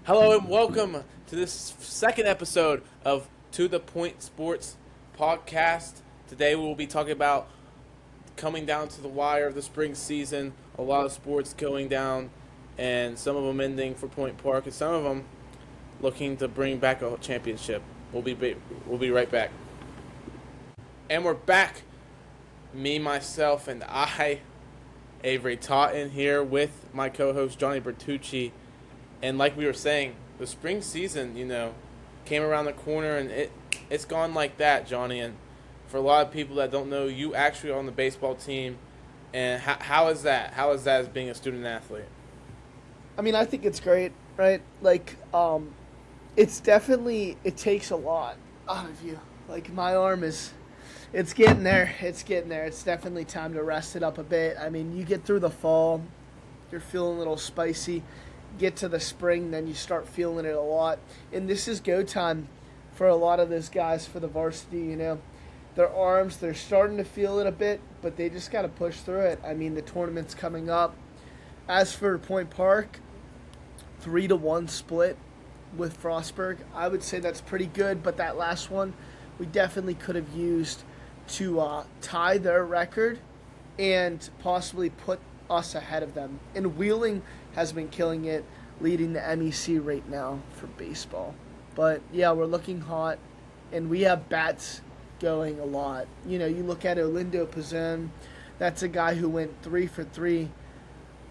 Hello and welcome to this second episode of To The Point Sports podcast. Today we will be talking about coming down to the wire of the spring season, a lot of sports going down, and some of them ending for Point Park, and some of them looking to bring back a championship. We'll be right back. And we're back. Me, myself, and I, Avery Totten, here with my co-host Johnny Bertucci. And like we were saying, the spring season, came around the corner, and it's gone like that, Johnny. And for a lot of people that don't know, you actually are on the baseball team. And how is that? How is that as being a student athlete? I mean, I think it's great, right? It's definitely, it takes a lot out of you. Like, my arm it's getting there. It's getting there. It's definitely time to rest it up a bit. I mean, you get through the fall, you're feeling a little spicy. Get to the spring, then you start feeling it a lot. And this is go time for a lot of those guys for the varsity, Their arms, they're starting to feel it a bit, but they just got to push through it. I mean, the tournament's coming up. As for Point Park, 3-1 split with Frostburg. I would say that's pretty good, but that last one we definitely could have used to tie their record and possibly put us ahead of them. And Wheeling has been killing it, leading the MEC right now for baseball. But yeah, we're looking hot, and we have bats going a lot. You look at Olindo Pazone, that's a guy who went 3 for 3.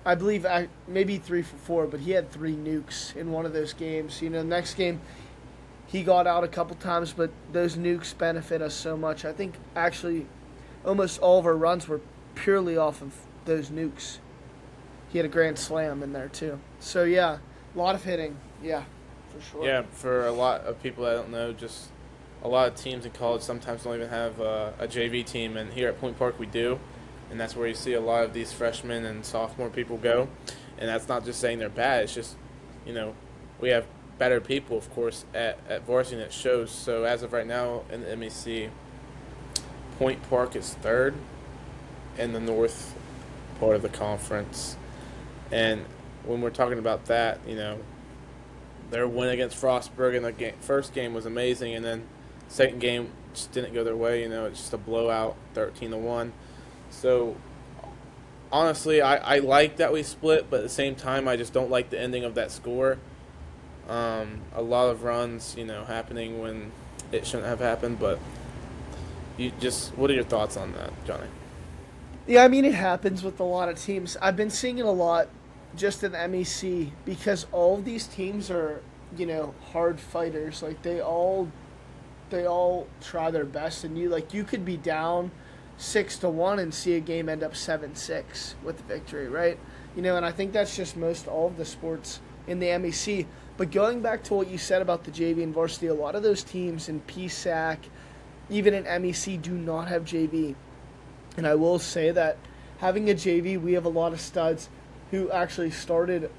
I believe maybe 3 for 4, but he had 3 nukes in one of those games. The next game he got out a couple times, but those nukes benefit us so much. I think actually almost all of our runs were purely off of those nukes. He had a grand slam in there too. So yeah, a lot of hitting. Yeah, for sure. Yeah, for a lot of people that don't know, just a lot of teams in college sometimes don't even have a JV team, and here at Point Park we do, and that's where you see a lot of these freshmen and sophomore people go. And that's not just saying they're bad. It's just, we have better people, of course, at varsity, and it shows. So as of right now in the MEC, Point Park is third in the north part of the conference. And when we're talking about that, their win against Frostburg in the first game was amazing, and then second game just didn't go their way. It's just a blowout, 13-1. So honestly, I like that we split, but at the same time, I just don't like the ending of that score. A lot of runs, happening when it shouldn't have happened. But what are your thoughts on that, Johnny? Yeah, I mean, it happens with a lot of teams. I've been seeing it a lot just in the MEC because all of these teams are, hard fighters. Like, they all try their best, and you could be down 6-1 and see a game end up 7-6 with victory, right? And I think that's just most all of the sports in the MEC. But going back to what you said about the JV and varsity, a lot of those teams in PSAC, even in MEC, do not have JV. And I will say that having a JV, we have a lot of studs who actually started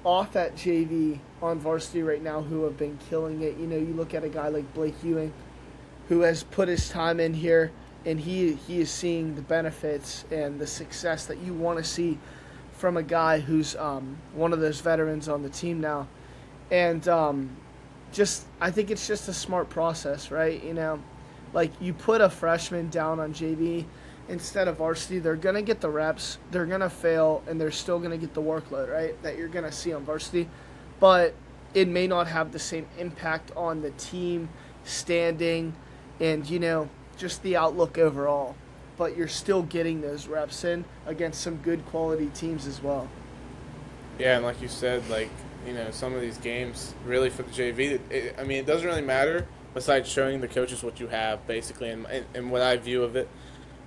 off at JV on varsity right now who have been killing it. You look at a guy like Blake Ewing who has put his time in here, and he is seeing the benefits and the success that you want to see from a guy who's one of those veterans on the team now. And I think it's just a smart process, right? Like, you put a freshman down on JV instead of varsity, they're going to get the reps, they're going to fail, and they're still going to get the workload, right, that you're going to see on varsity. But it may not have the same impact on the team standing and, just the outlook overall. But you're still getting those reps in against some good quality teams as well. Yeah, and like you said, some of these games, really for the JV, it doesn't really matter besides showing the coaches what you have, basically, and what I view of it.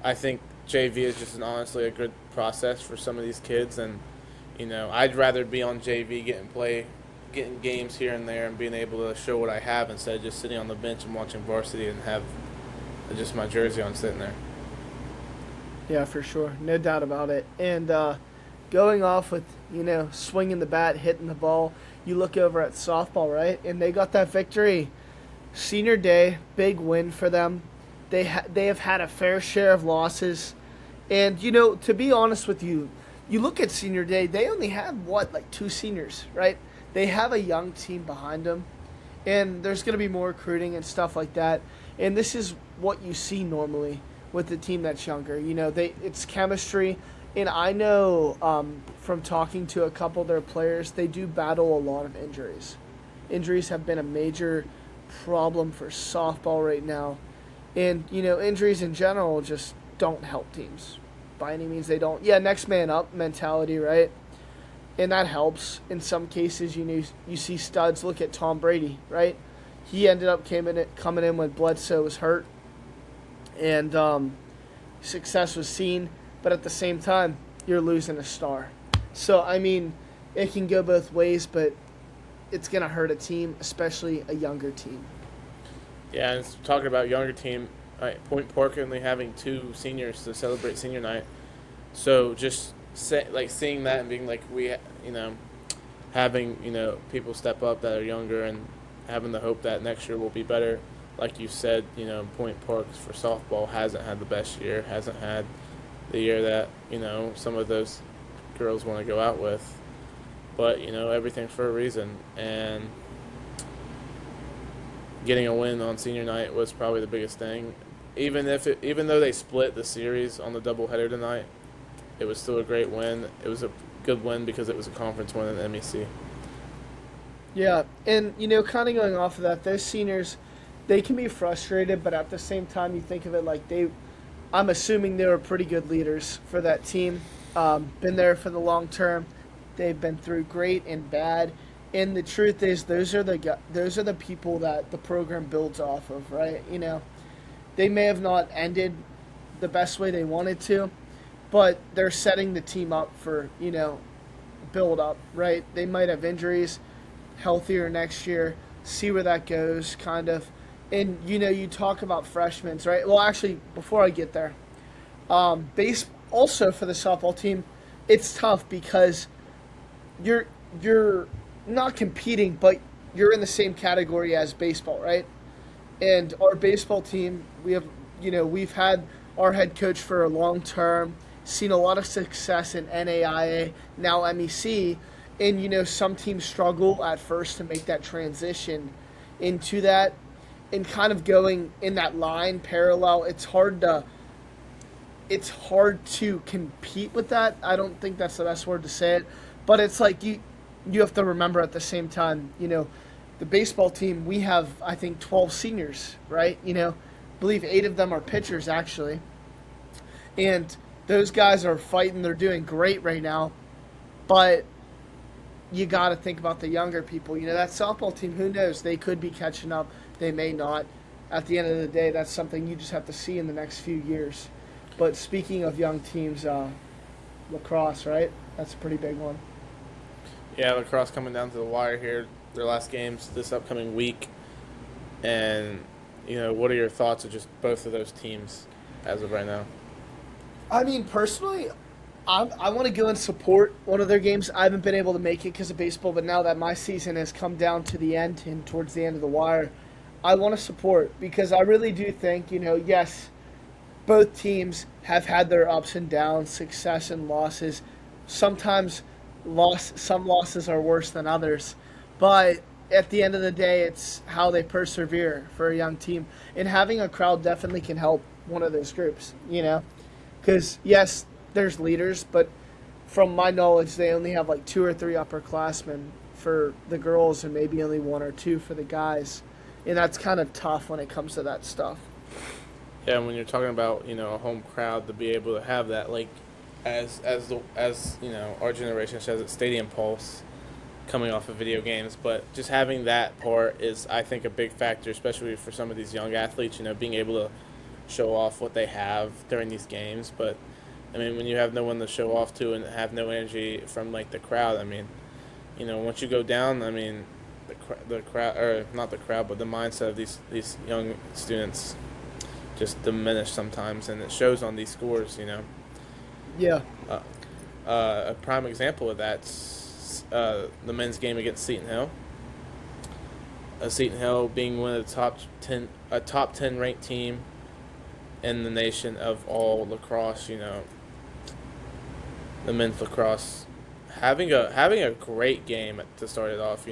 I think JV is just honestly a good process for some of these kids, and I'd rather be on JV getting games here and there and being able to show what I have instead of just sitting on the bench and watching varsity and have just my jersey on sitting there. Yeah, for sure, no doubt about it. And going off with swinging the bat, hitting the ball, you look over at softball, right, and they got that victory. Senior day, big win for them. They have had a fair share of losses. And, to be honest with you, you look at senior day, they only had, 2 seniors, right? they have a young team behind them, and there's going to be more recruiting and stuff like that. And this is what you see normally with the team that's younger. It's chemistry, and I know from talking to a couple of their players, they do battle a lot of injuries. Injuries have been a major problem for softball right now, and injuries in general just don't help teams by any means. They don't. Yeah, next man up mentality, right? And that helps in some cases. You see studs. Look at Tom Brady, right? He ended up coming in when Bledsoe was hurt, and success was seen. But at the same time, you're losing a star. So I mean, it can go both ways, but it's gonna hurt a team, especially a younger team. Yeah, and talking about younger team, Point Park only having 2 seniors to celebrate senior night. So just seeing that and being like having people step up that are younger and having the hope that next year will be better. Like you said, Point Park for softball hasn't had the best year, hasn't had the year that some of those girls want to go out with. But everything for a reason, and getting a win on senior night was probably the biggest thing. Even though they split the series on the doubleheader tonight, it was still a great win. It was a good win because it was a conference win in the MEC. Yeah, and kind of going off of that, those seniors, they can be frustrated, but at the same time, you think of it like I'm assuming they were pretty good leaders for that team. Been there for the long term. They've been through great and bad, and the truth is, those are the people that the program builds off of, right? They may have not ended the best way they wanted to, but they're setting the team up for build up, right? They might have injuries, healthier next year. See where that goes, kind of. And you talk about freshmen, right? Well, actually, before I get there, base also for the softball team, it's tough because you're not competing, but you're in the same category as baseball, right? And our baseball team, we've had our head coach for a long term, seen a lot of success in NAIA, now MEC, and some teams struggle at first to make that transition into that, and kind of going in that line parallel. It's hard to compete with that. I don't think that's the best word to say it, but it's like you have to remember at the same time, the baseball team, we have, I think, 12 seniors, right? I believe 8 of them are pitchers, actually. And those guys are fighting. They're doing great right now. But you got to think about the younger people. That softball team, who knows? They could be catching up. They may not. At the end of the day, that's something you just have to see in the next few years. But speaking of young teams, lacrosse, right? That's a pretty big one. Yeah, lacrosse coming down to the wire here. Their last games this upcoming week. And, what are your thoughts of just both of those teams as of right now? I mean, personally, I want to go and support one of their games. I haven't been able to make it because of baseball, but now that my season has come down to the end and towards the end of the wire, I want to support because I really do think, yes, both teams have had their ups and downs, success and losses. Sometimes some losses are worse than others, but at the end of the day, it's how they persevere for a young team. And having a crowd definitely can help one of those groups, because, yes, there's leaders, but from my knowledge, they only have like 2 or 3 upperclassmen for the girls and maybe only 1 or 2 for the guys. And that's kind of tough when it comes to that stuff. Yeah, when you're talking about, a home crowd, to be able to have that, like, as our generation says it, stadium pulse coming off of video games, but just having that part is, I think, a big factor, especially for some of these young athletes, being able to show off what they have during these games. But I mean, when you have no one to show off to and have no energy from like the crowd, I mean, once you go down, I mean, the crowd, or not the crowd, but the mindset of these young students just diminish sometimes, and it shows on these scores. Yeah. A prime example of that's the men's game against Seton Hill. Seton Hill being one of the top 10 ranked team in the nation of all lacrosse. The men's lacrosse having a great game to start it off.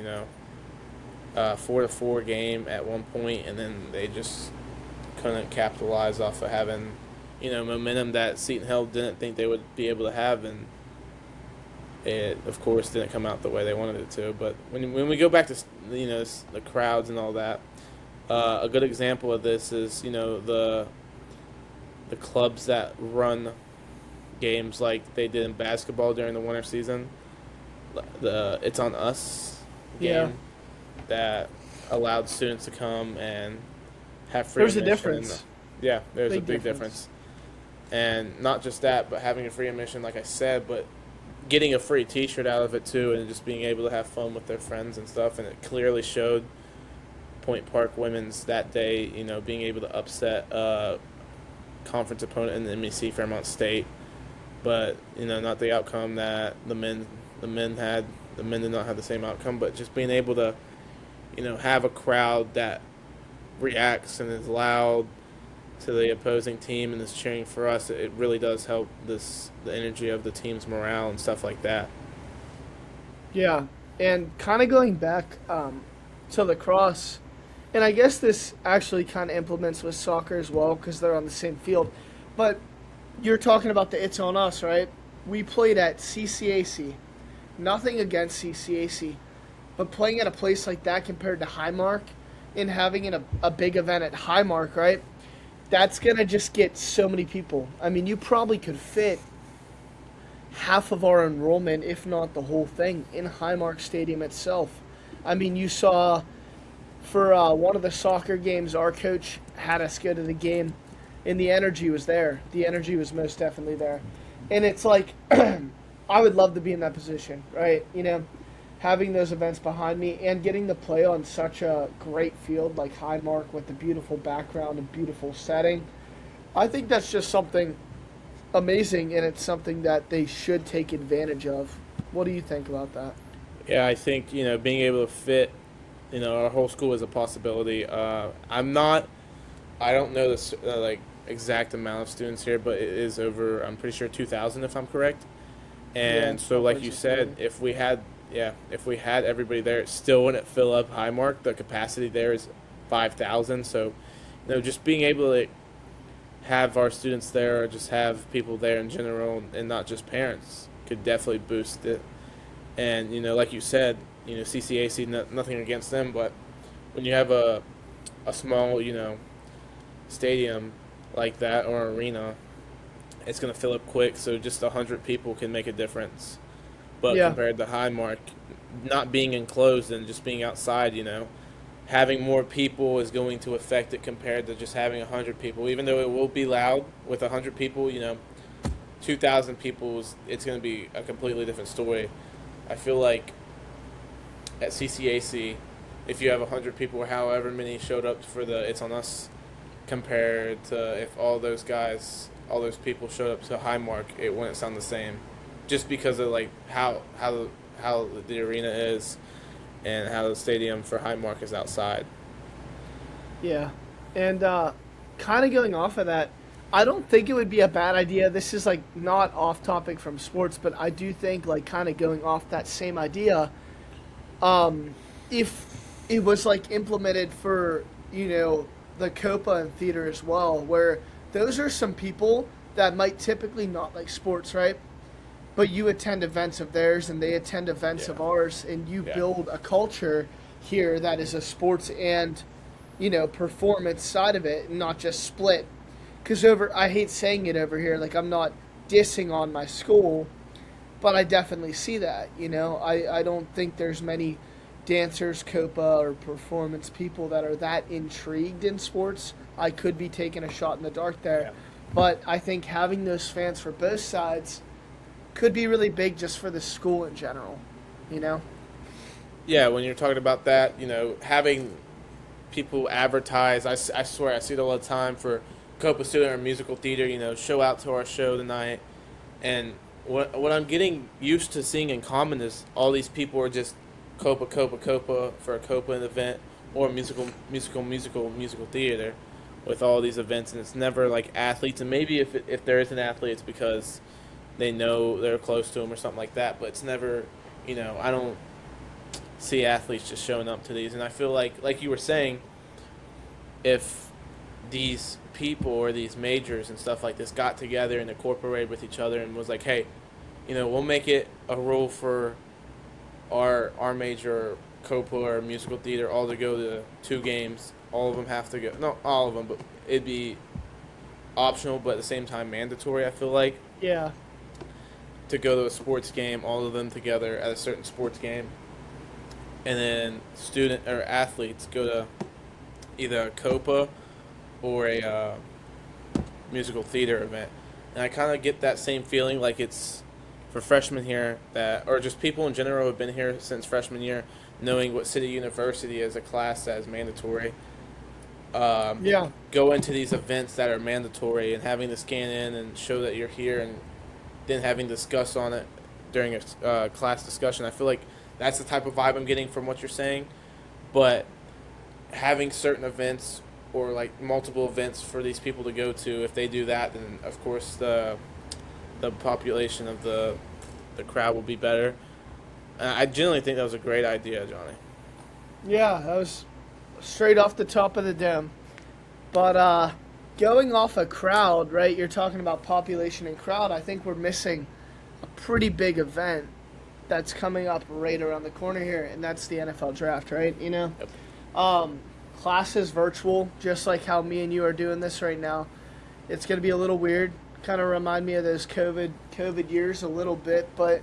4-4 game at one point, and then they just couldn't capitalize off of having momentum that Seton Hill didn't think they would be able to have, and it of course didn't come out the way they wanted it to. But when we go back to the crowds and all that, a good example of this is the clubs that run games like they did in basketball during the winter season. The It's on Us Yeah. game that allowed students to come and have free There's a admission. difference. Yeah, there's a Big big difference. And not just that, but having a free admission, like I said, but getting a free T-shirt out of it too, and just being able to have fun with their friends and stuff. And it clearly showed Point Park women's that day, being able to upset a conference opponent in the MEC, Fairmont State, but not the outcome that the men had. The men did not have the same outcome, but just being able to have a crowd that reacts and is loud to the opposing team and is cheering for us, it really does help the energy of the team's morale and stuff like that. Yeah, and kind of going back to lacrosse, and I guess this actually kind of implements with soccer as well because they're on the same field. But you're talking about the It's On Us, right? We played at CCAC. Nothing against CCAC, but playing at a place like that compared to Highmark and having a big event at Highmark, right? That's going to just get so many people. I mean, you probably could fit half of our enrollment, if not the whole thing, in Highmark Stadium itself. I mean, you saw for one of the soccer games, our coach had us go to the game, and the energy was there. The energy was most definitely there. And it's like, I would love to be in that position, right? Having those events behind me and getting to play on such a great field like Highmark with the beautiful background and beautiful setting. I think that's just something amazing, and it's something that they should take advantage of. What do you think about that? Yeah, I think being able to fit our whole school is a possibility. I don't know this like exact amount of students here, but it is over. I'm pretty sure 2,000 if I'm correct. Yeah, And so, like you said, if we had everybody there, it still wouldn't fill up Highmark. The capacity there is 5,000. So, just being able to have our students there, or just have people there in general, and not just parents, could definitely boost it. And like you said, CCAC, nothing against them, but when you have a small, stadium like that or arena, it's going to fill up quick. So just 100 people can make a difference. But Yeah, compared to Highmark, not being enclosed and just being outside, having more people is going to affect it compared to just having 100 people. Even though it will be loud with 100 people, 2,000 people, it's going to be a completely different story. I feel like at CCAC, if you have 100 people or however many showed up for the It's On Us, compared to if all those people showed up to Highmark, it wouldn't sound the same. Just because of like how the arena is and how the stadium for Highmark is outside. yeah. And kind of going off of that, I don't think it would be a bad idea. This is like not off topic from sports, but I do think like kind of going off that same idea, if it was like implemented for the Copa and theater as well, where those are some people that might typically not like sports, right? But you attend events of theirs and they attend events of Yeah. ours, and you Yeah. build a culture here that is a sports and performance side of it, and not just split. Because I hate saying it over here, like I'm not dissing on my school, but I definitely see that. I don't think there's many dancers, Copa, or performance people that are that intrigued in sports. I could be taking a shot in the dark there, Yeah. but I think having those fans for both sides could be really big just for the school in general. You know? Yeah, when you're talking about that, having people advertise, I swear I see it all the time for Copa Student or musical theater, show out to our show tonight. And what I'm getting used to seeing in common is all these people are just Copa, Copa, Copa for a Copa event or musical theater with all these events, and it's never like athletes. And maybe if there is an athlete, it's because they know they're close to him or something like that. But it's never, I don't see athletes just showing up to these. And I feel like you were saying, if these people or these majors and stuff like this got together and incorporated with each other and was like, hey, we'll make it a rule for our major, Copa or musical theater, all to go to 2 games. All of them have to go. Not all of them, but it'd be optional, but at the same time mandatory. I feel like Yeah. to go to a sports game, all of them together at a certain sports game, and then student or athletes go to either a Copa or a musical theater event. And I kind of get that same feeling like it's for freshmen here that, or just people in general who have been here since freshman year, knowing what City University is a class that is mandatory. Yeah. Go into these events that are mandatory and having to scan in and show that you're here, and then having to discuss on it during a class discussion. I feel like that's the type of vibe I'm getting from what you're saying. But having certain events or like multiple events for these people to go to, if they do that, then of course the population of the crowd will be better. I genuinely think that was a great idea, Johnny. Yeah, that was straight off the top of the dome. But going off a crowd, right? You're talking about population and crowd. I think we're missing a pretty big event that's coming up right around the corner here, and that's the NFL draft, right? Yep. Classes virtual, just like how me and you are doing this right now. It's going to be a little weird. Kind of remind me of those COVID years a little bit, but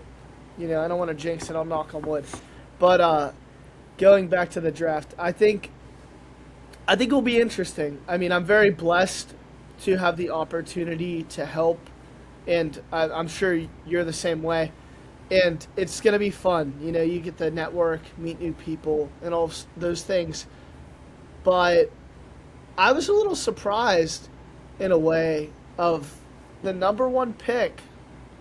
I don't want to jinx it. I'll knock on wood. But going back to the draft, I think it will be interesting. I mean, I'm very blessed to have the opportunity to help, and I'm sure you're the same way. And it's going to be fun. You get the network, meet new people, and all those things. But I was a little surprised, in a way, of the number one pick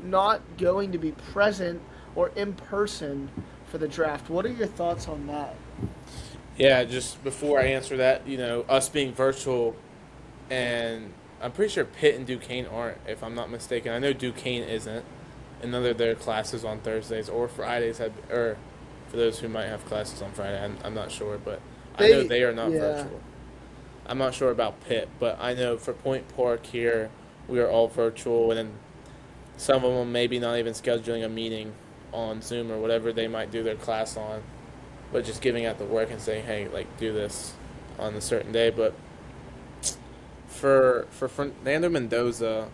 not going to be present or in person for the draft. What are your thoughts on that? Yeah, just before I answer that, us being virtual, and I'm pretty sure Pitt and Duquesne aren't, if I'm not mistaken. I know Duquesne isn't, and none of their classes on Thursdays or Fridays or for those who might have classes on Friday, I'm not sure, but I know they are not virtual. I'm not sure about Pitt, but I know for Point Park here, we are all virtual, and then some of them maybe not even scheduling a meeting on Zoom or whatever they might do their class on, but just giving out the work and saying, hey, do this on a certain day. But for Fernando Mendoza,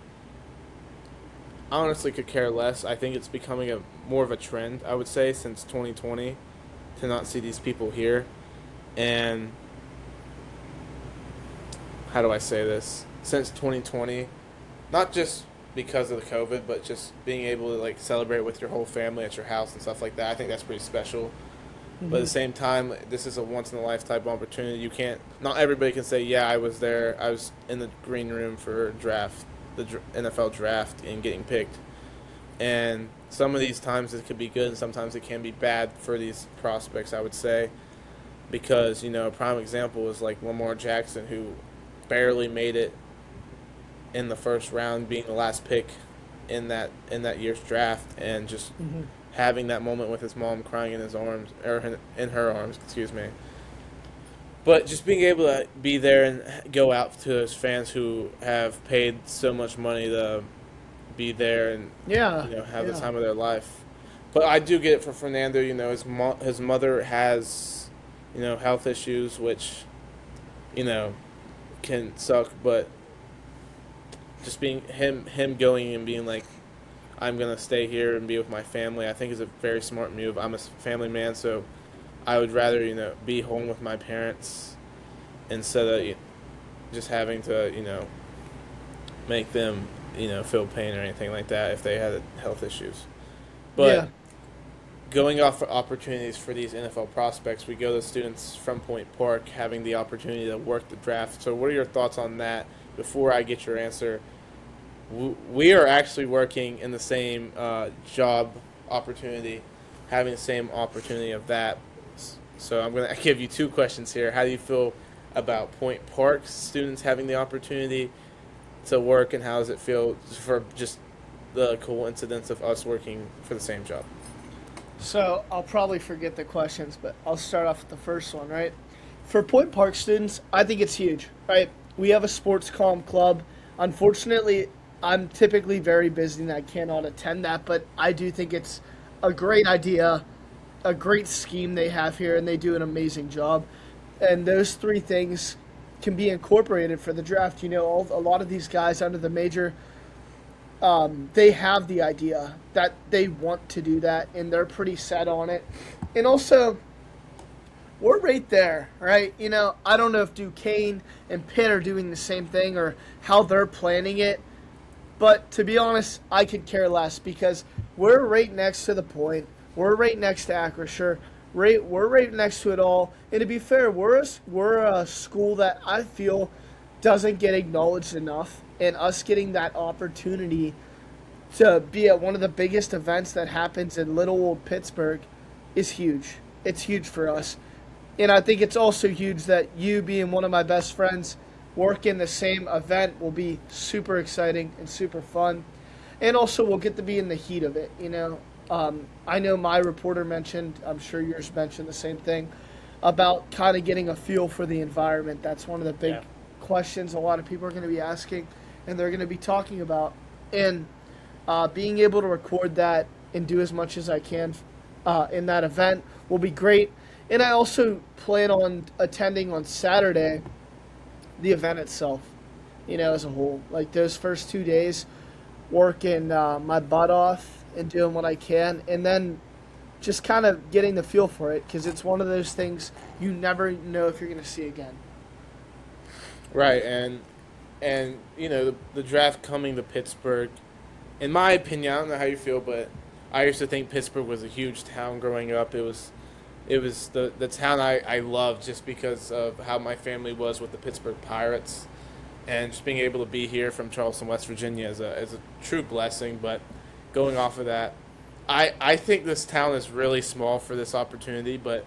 I honestly could care less. I think it's becoming more of a trend, I would say, since 2020 to not see these people here. And how do I say this? Since 2020, not just because of the COVID, but just being able to celebrate with your whole family at your house and stuff like that. I think that's pretty special. Mm-hmm. But at the same time, this is a once in a lifetime opportunity. Not everybody can say, yeah, I was there. I was in the green room for the NFL draft and getting picked. And some of these times it could be good, and sometimes it can be bad for these prospects, I would say. Because, a prime example is Lamar Jackson, who barely made it in the first round, being the last pick in that year's draft, and just having that moment with his mom crying in his arms, or in her arms, excuse me. But just being able to be there and go out to his fans who have paid so much money to be there and have the time of their life. But I do get it for Fernando. His mother has health issues, which can suck, but just being him going and being I'm gonna stay here and be with my family, I think is a very smart move. I'm a family man, so I would rather be home with my parents instead of just having to make them feel pain or anything like that if they had health issues. But going off for opportunities for these NFL prospects, we go to students from Point Park having the opportunity to work the draft. So what are your thoughts on that? Before I get your answer, we are actually working in the same job opportunity, having the same opportunity of that. So I'm going to give you 2 questions here. How do you feel about Point Park students having the opportunity to work, and how does it feel for just the coincidence of us working for the same job. So I'll probably forget the questions, but I'll start off with the first one, right? For Point Park students, I think it's huge, right? We have a sports comm club. Unfortunately, I'm typically very busy and I cannot attend that, but I do think it's a great idea, a great scheme they have here, and they do an amazing job. And those three things can be incorporated for the draft. A lot of these guys under the major, they have the idea that they want to do that, and they're pretty set on it. And also, we're right there, right? I don't know if Duquesne and Pitt are doing the same thing or how they're planning it, but to be honest, I could care less because we're right next to the point. We're right next to Acrisure. We're right next to it all. And to be fair, we're a school that I feel doesn't get acknowledged enough, and us getting that opportunity to be at one of the biggest events that happens in little old Pittsburgh is huge. It's huge for us. And I think it's also huge that you being one of my best friends work in the same event will be super exciting and super fun. And also we'll get to be in the heat of it, I know my reporter mentioned, I'm sure yours mentioned the same thing, about kind of getting a feel for the environment. That's one of the big questions a lot of people are going to be asking and they're going to be talking about. And being able to record that and do as much as I can in that event will be great. And I also plan on attending on Saturday the event itself, as a whole. Like those first 2 days, working my butt off and doing what I can, and then just kind of getting the feel for it, because it's one of those things you never know if you're going to see again. Right, and the draft coming to Pittsburgh, in my opinion, I don't know how you feel, but I used to think Pittsburgh was a huge town growing up. It was the town I loved just because of how my family was with the Pittsburgh Pirates, and just being able to be here from Charleston, West Virginia is a true blessing. But going off of that, I think this town is really small for this opportunity, but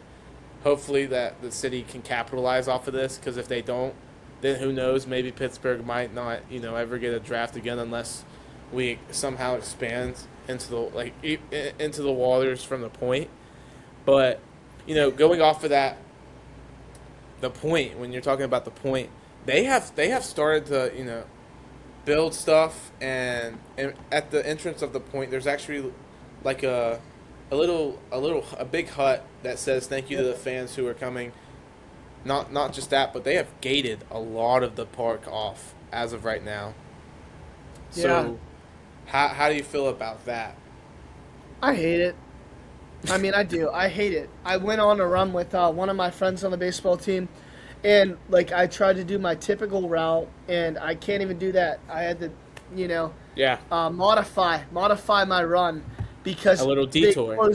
hopefully that the city can capitalize off of this, because if they don't, then who knows, maybe Pittsburgh might not ever get a draft again unless we somehow expand into the waters from the point. But going off of that, the point, when you're talking about the point, they have started to build stuff, and at the entrance of the point, there's actually like a big hut that says thank you to the fans who are coming. Not just that, but they have gated a lot of the park off as of right now. So, how do you feel about that? I hate it. I mean, I do. I hate it. I went on a run with one of my friends on the baseball team, and I tried to do my typical route, and I can't even do that. I had to, modify my run because a little detour.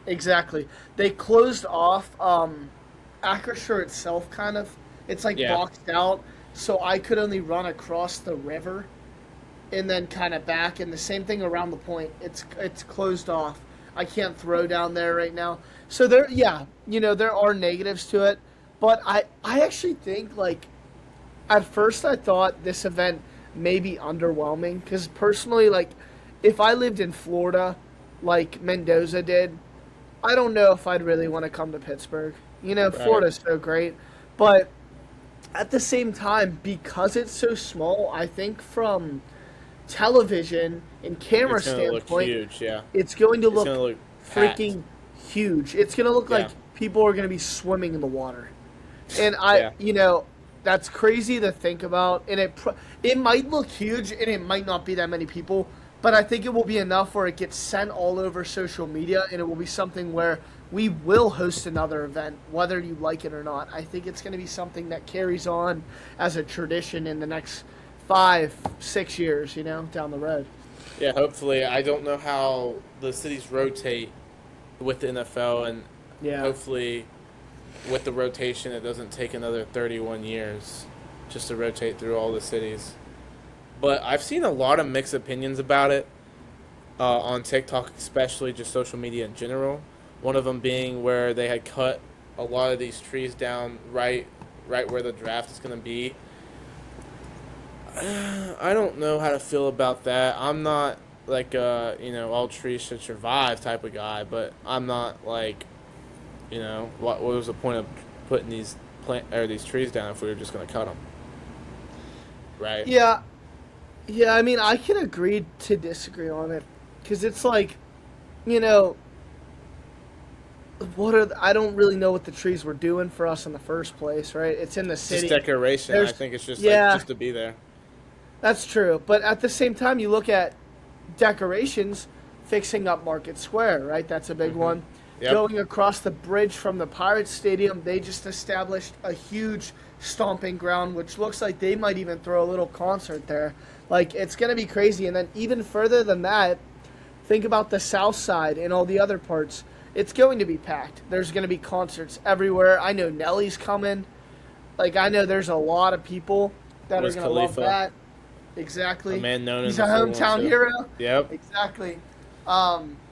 Exactly. They closed off Acrisure itself, kind of. It's boxed out, so I could only run across the river and then kind of back, and the same thing around the point. It's closed off. I can't throw down there right now. So there are negatives to it, but I actually think, at first I thought this event may be underwhelming, because personally, if I lived in Florida like Mendoza did, I don't know if I'd really want to come to Pittsburgh. Right. Florida's so great, but at the same time, because it's so small, I think from television and camera standpoint, huge, it's going to look freaking huge. It's going to look like people are going to be swimming in the water. And that's crazy to think about. And it might look huge, and it might not be that many people, but I think it will be enough where it gets sent all over social media, and it will be something where we will host another event, whether you like it or not. I think it's going to be something that carries on as a tradition in the next 5-6 years, down the road. Yeah, hopefully. I don't know how the cities rotate with the NFL, and hopefully with the rotation it doesn't take another 31 years just to rotate through all the cities. But I've seen a lot of mixed opinions about it on TikTok, especially just social media in general. One of them being where they had cut a lot of these trees down right where the draft is going to be. I don't know how to feel about that. I'm not like all trees should survive type of guy, but I'm not like, what was the point of putting these trees down if we were just gonna cut them, right? Yeah, yeah. I mean, I can agree to disagree on it because it's like, you know, I don't really know what the trees were doing for us in the first place, right? It's in the It's just city. decoration. I There's think it's just like yeah, just to be there. that's true. But at the same time, you look at decorations, fixing up Market Square, right? That's a big one. Yep. Going across the bridge from the Pirates Stadium, they just established a huge stomping ground, which looks like they might even throw a little concert there. Like, it's going to be crazy. And then even further than that, think about the South Side and all the other parts. It's going to be packed. There's going to be concerts everywhere. I know Nelly's coming. Like, I know there's a lot of people that Wiz are going to love Khalifa, that. Exactly. a man known He's in a the 412. hometown hero. Yep. Exactly.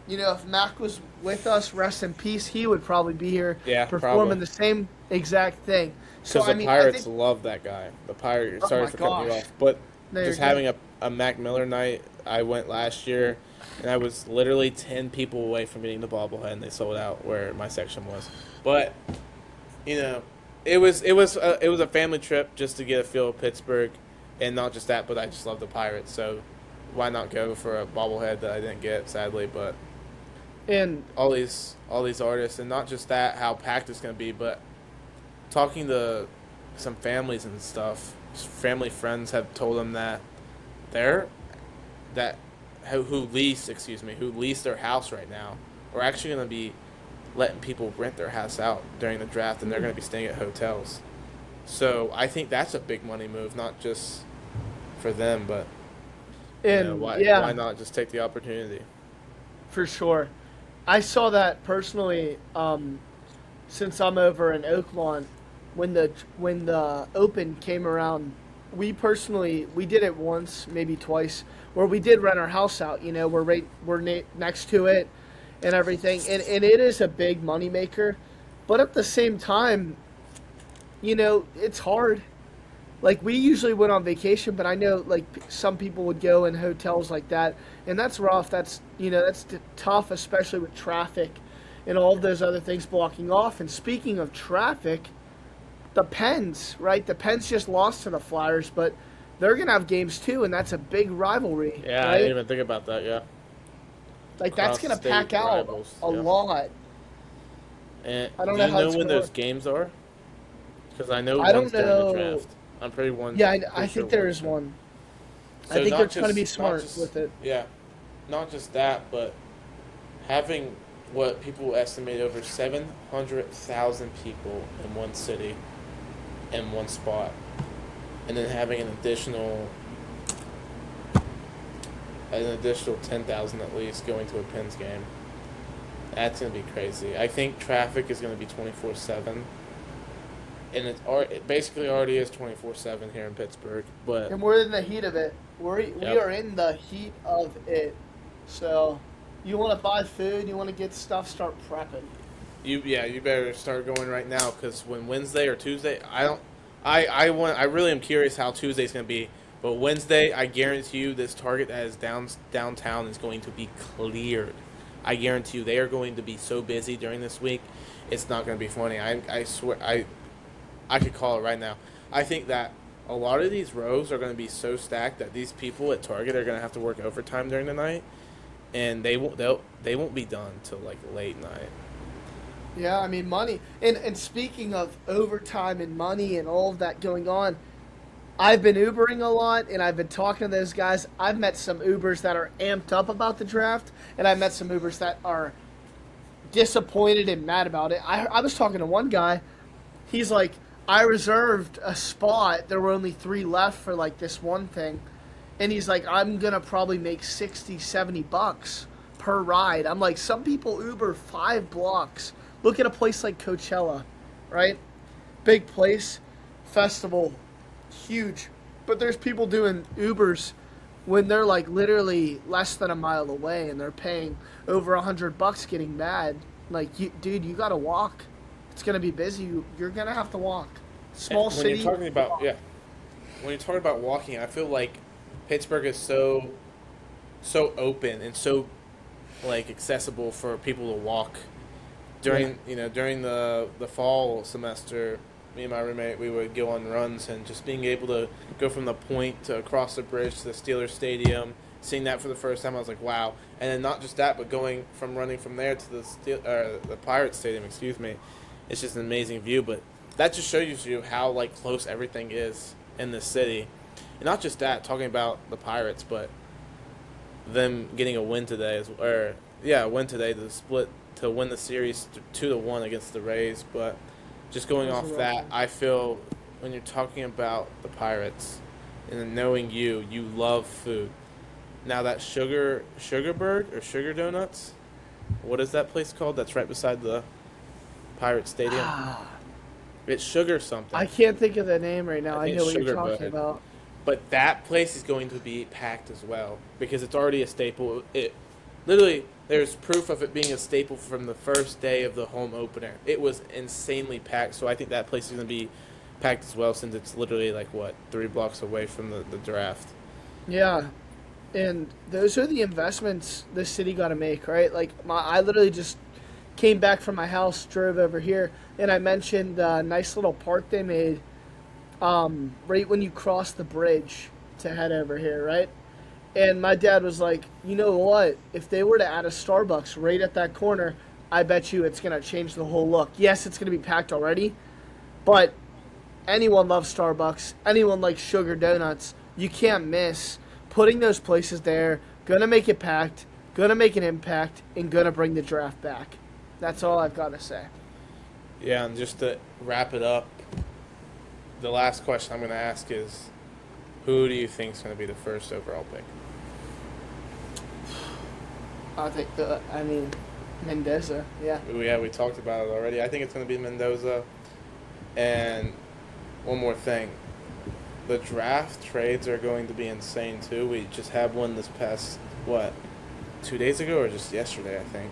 If Mac was with us, rest in peace, he would probably be here Yeah, performing probably. the same exact thing. So Because I the mean, Pirates love that guy. The Pirates. oh Sorry my for cutting you gosh. off, but No, you're just good. having a Mac Miller night. I went last year, and I was literally 10 people away from getting the bobblehead, and they sold out where my section was. But it was a family trip just to get a feel of Pittsburgh, and not just that, but I just love the Pirates. So why not go for a bobblehead that I didn't get, sadly, but. And all these artists, and not just that, how packed it's going to be, but talking to some families and stuff, family friends have told them that they're that who lease their house right now, are actually going to be letting people rent their house out during the draft, and they're going to be staying at hotels. So I think that's a big money move, not just for them, but why not just take the opportunity? for sure. I saw that personally since I'm over in Oakmont when the Open came around. We did it once, maybe twice, where we did rent our house out. We're next to it and everything, and it is a big moneymaker. But at the same time, it's hard. Like, we usually went on vacation, but I know, like, some people would go in hotels like that, and that's rough. That's tough, especially with traffic and all of those other things blocking off. And speaking of traffic, the Pens, right? The Pens just lost to the Flyers, but they're going to have games too, and that's a big rivalry, Yeah, I right? didn't even think about that. Yeah, Like, that's going to cross-state pack out rivals, a yeah. lot. And I don't do know you how know it's when gonna those work. games are? Because I know I don't one's during the know. draft. I'm pretty one. Yeah, I pretty think sure there one's is during. one. So I think not they're trying to be just- not smart just- with it. Yeah, not just that, but having what people estimate over 700,000 people in one city, in one spot, and then having an additional 10,000 at least going to a Pens game. That's gonna be crazy. I think traffic is gonna be 24/7, and it basically already is 24/7 here in Pittsburgh. But And we're in the heat of it. We Yep. are in the heat of it. So, you want to buy food, you want to get stuff, start prepping. you better start going right now, because when Wednesday or Tuesday, I really am curious how Tuesday's gonna be. But Wednesday, I guarantee you, this Target that is downtown is going to be cleared. I guarantee you, they are going to be so busy during this week, it's not going to be funny. I swear, I could call it right now. I think that a lot of these rows are going to be so stacked that these people at Target are going to have to work overtime during the night, and they won't be done till like late night. Yeah, I mean, money. And speaking of overtime and money and all of that going on, I've been Ubering a lot, and I've been talking to those guys. I've met some Ubers that are amped up about the draft, and I've met some Ubers that are disappointed and mad about it. I was talking to one guy. He's like, I reserved a spot. There were only 3 left for, like, this one thing. And he's like, I'm going to probably make $60-$70 per ride. I'm like, some people Uber 5 blocks. Look at a place like Coachella, right? Big place, festival, huge. But there's people doing Ubers when they're like literally less than a mile away, and they're paying over $100 getting mad. Like, dude, you gotta walk. It's gonna be busy. You're gonna have to walk. Small When city. you're talking about when you're talking about walking, I feel like Pittsburgh is so so open and so like accessible for people to walk during during the fall semester. Me and my roommate, we would go on runs, and just being able to go from the point to across the bridge to the Steelers Stadium, seeing that for the first time, I was like, wow. And then not just that, but running from there to the Pirates Stadium, excuse me, it's just an amazing view. But that just shows you how like close everything is in this city, and not just that. Talking about the Pirates, but them getting a win today, a win today to win the series 2-1 against the Rays. But just going off that, I feel when you're talking about the Pirates and knowing you love food. Now that Sugarberg or Sugar Donuts, what is that place called? That's right beside the Pirate Stadium. It's Sugar something. I can't think of the name right now. I know what you're talking about. But that place is going to be packed as well because it's already a staple. It literally, there's proof of it being a staple from the first day of the home opener. It was insanely packed, so I think that place is going to be packed as well since it's literally 3 blocks away from the draft. Yeah, and those are the investments the city got to make, right? I literally just came back from my house, drove over here, and I mentioned a nice little park they made right when you cross the bridge to head over here, right? And my dad was like, you know what? If they were to add a Starbucks right at that corner, I bet you it's going to change the whole look. Yes, it's going to be packed already, but anyone loves Starbucks. Anyone likes Sugar Donuts. You can't miss putting those places there. Going to make it packed, going to make an impact, and going to bring the draft back. That's all I've got to say. Yeah, and just to wrap it up, the last question I'm going to ask is, who do you think is going to be the first overall pick? I think Mendoza, yeah. We talked about it already. I think it's going to be Mendoza. And one more thing. The draft trades are going to be insane, too. We just had one this past, 2 days ago or just yesterday, I think.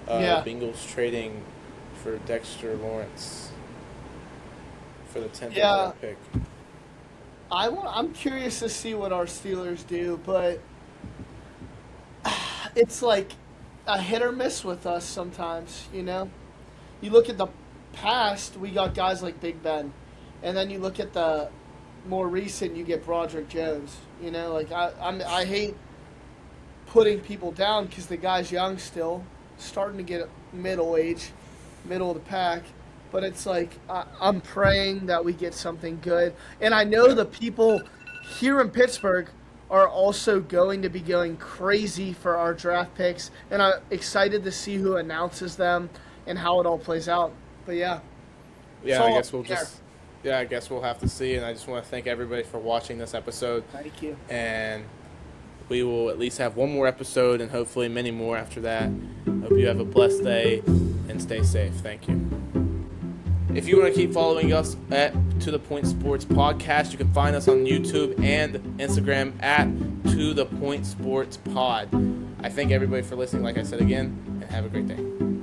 Bengals trading for Dexter Lawrence for the 10th overall pick. I'm curious to see what our Steelers do, but it's like a hit or miss with us sometimes, you know? You look at the past, we got guys like Big Ben, and then you look at the more recent, you get Broderick Jones, you know? I hate putting people down because the guy's young still, starting to get middle of the pack. But it's like, I'm praying that we get something good. And I know the people here in Pittsburgh are also going to be going crazy for our draft picks. And I'm excited to see who announces them and how it all plays out. But yeah. Yeah, I guess we'll have to see. And I just want to thank everybody for watching this episode. Thank you. And we will at least have one more episode and hopefully many more after that. Hope you have a blessed day and stay safe. Thank you. If you want to keep following us at To The Point Sports Podcast, you can find us on YouTube and Instagram at To The Point Sports Pod. I thank everybody for listening, like I said again, and have a great day.